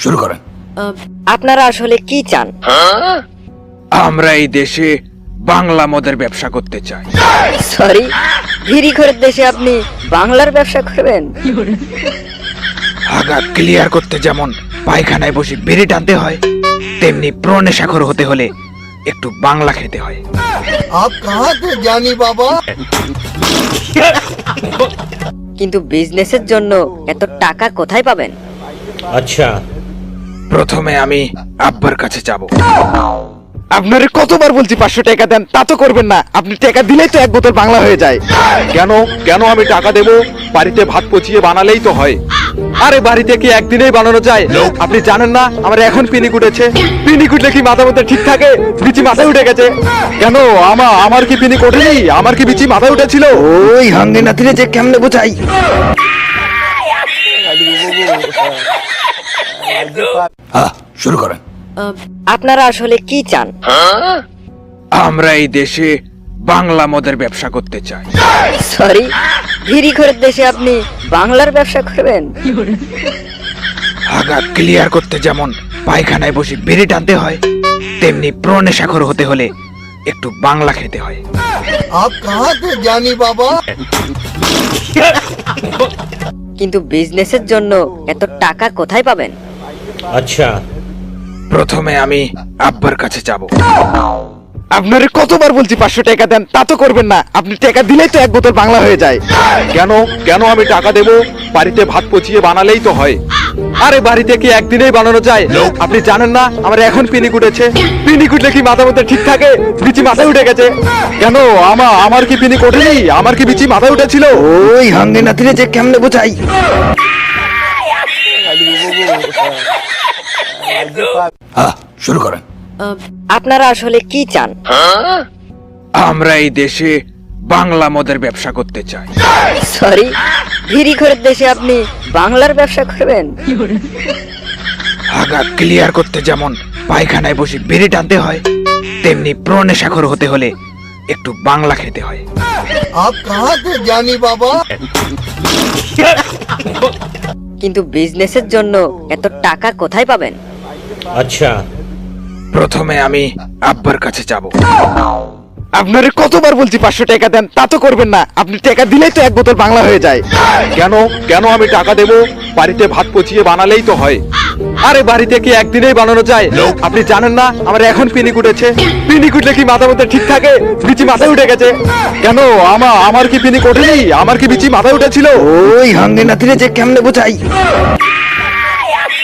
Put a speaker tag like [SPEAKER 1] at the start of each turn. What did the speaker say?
[SPEAKER 1] শুরু করেন।
[SPEAKER 2] আপনারা আসলে কি চান?
[SPEAKER 3] আমরা এই দেশে বাংলা মদের ব্যবসা করতে চাই।
[SPEAKER 2] সরি, ভিড়িঘরের দেশে আপনি বাংলার ব্যবসা করবেন?
[SPEAKER 3] আগা ক্লিয়ার করতে যেমন পায়খানায় বসে বিড়ি টানতে হয়, তেমনি প্রনেশাখর হতে হলে একটু বাংলা খেতে হয়।
[SPEAKER 1] आप कहाँ थे ज्ञानी बाबा?
[SPEAKER 2] কিন্তু বিজনেসের জন্য এত টাকা কোথায় পাবেন?
[SPEAKER 4] अच्छा
[SPEAKER 3] প্রথমে আমি আব্বার কাছে যাব। আপনারে কতবার বলছি 500 টাকা দেন, তা তো করবেন না। আপনি টাকা দিলেই তো এক বোতল বাংলা হয়ে যায়।
[SPEAKER 5] কেন কেন আমি টাকা দেব? বাড়িতে ভাত পচিয়ে বানালেই তো হয়। আরে বাড়িতে কি একদিনেই বানানো যায়? আপনি জানেন না আমার এখন পিনিক উঠেছে? পিনিক উঠলে কি মাথা মধ্যে ঠিক থাকে? বিচি মাথায় উঠে গেছে। কেন আমার কি পিনিক ওঠেনি? আমার কি বিচি মাথায় উঠেছিল?
[SPEAKER 3] ওই হাঙ্গে নাতিরে যে কেমনে বোঝাই।
[SPEAKER 1] শুরু করেন।
[SPEAKER 2] আপনারা আসলে কি চান?
[SPEAKER 3] আমরা এই দেশে বাংলা মদের ব্যবসা করতে চাই।
[SPEAKER 2] সরি, ভিড়িঘরের দেশে আপনি বাংলার ব্যবসা করবেন?
[SPEAKER 3] আগা ক্লিয়ার করতে যেমন পায়খানায় বসে বিড়ি টানতে হয়, তেমনি প্রনেশাখর হতে হলে একটু বাংলা খেতে হয়।
[SPEAKER 1] आप कहाँ थे ज्ञानी बाबा?
[SPEAKER 2] কিন্তু বিজনেসের জন্য এত টাকা কোথায় পাবেন?
[SPEAKER 4] अच्छा
[SPEAKER 3] প্রথমে আমি আব্বার কাছে যাব। আপনারে কতবার বলছি 500 টাকা দেন, তা তো করবেন না। আপনি টাকা দিলেই তো এক বোতল বাংলা হয়ে যায়।
[SPEAKER 5] কেন কেন আমি টাকা দেব? বাড়িতে ভাত পচিয়ে বানালেই তো হয়। আরে বাড়িতে কি একদিনেই বানানো যায়? আপনি জানেন না আমার এখন পিনিক উঠেছে? পিনিক উঠলে কি মাথা মধ্যে ঠিক থাকে? বিচি মাথায় উঠে গেছে। কেন আমার কি পিনিক ওঠেনি? আমার কি বিচি মাথায় উঠেছিল?
[SPEAKER 3] ওই হাঙ্গে নাতিরে যে কেমনে বোঝাই।
[SPEAKER 1] শুরু করেন।
[SPEAKER 2] আপনারা আসলে কি চান?
[SPEAKER 3] আমরা এই দেশে বাংলা মদের ব্যবসা করতে চাই।
[SPEAKER 2] সরি, ভিড়িঘরের দেশে আপনি বাংলার ব্যবসা করবেন?
[SPEAKER 3] আগা ক্লিয়ার করতে যেমন পায়খানায় বসে বিড়ি টানতে হয়, তেমনি প্রনেশাখর হতে হলে একটু বাংলা খেতে হয়।
[SPEAKER 1] आप कहाँ थे ज्ञानी बाबा?
[SPEAKER 2] কিন্তু বিজনেসের জন্য এত টাকা কোথায় পাবেন?
[SPEAKER 4] अच्छा
[SPEAKER 3] প্রথমে আমি আব্বার কাছে যাব। আপনারে কতবার বলছি 500 টাকা দেন, তা তো করবেন না। আপনি টাকা দিলেই তো এক বোতল বাংলা হয়ে যায়।
[SPEAKER 5] কেন কেন আমি টাকা দেব? বাড়িতে ভাত পচিয়ে বানালেই তো হয়। আরে বাড়িতে কি একদিনেই বানানো যায়? আপনি জানেন না আমার এখন পিনিক উঠেছে? পিনিক উঠলে কি মাথা মধ্যে ঠিক থাকে? বিচি মাথায় উঠে গেছে। কেন আমার কি পিনিক ওঠেনি? আমার কি বিচি মাথায় উঠেছিল?
[SPEAKER 3] ওই হাঙ্গে নাতিরে যে কেমনে বোঝাই।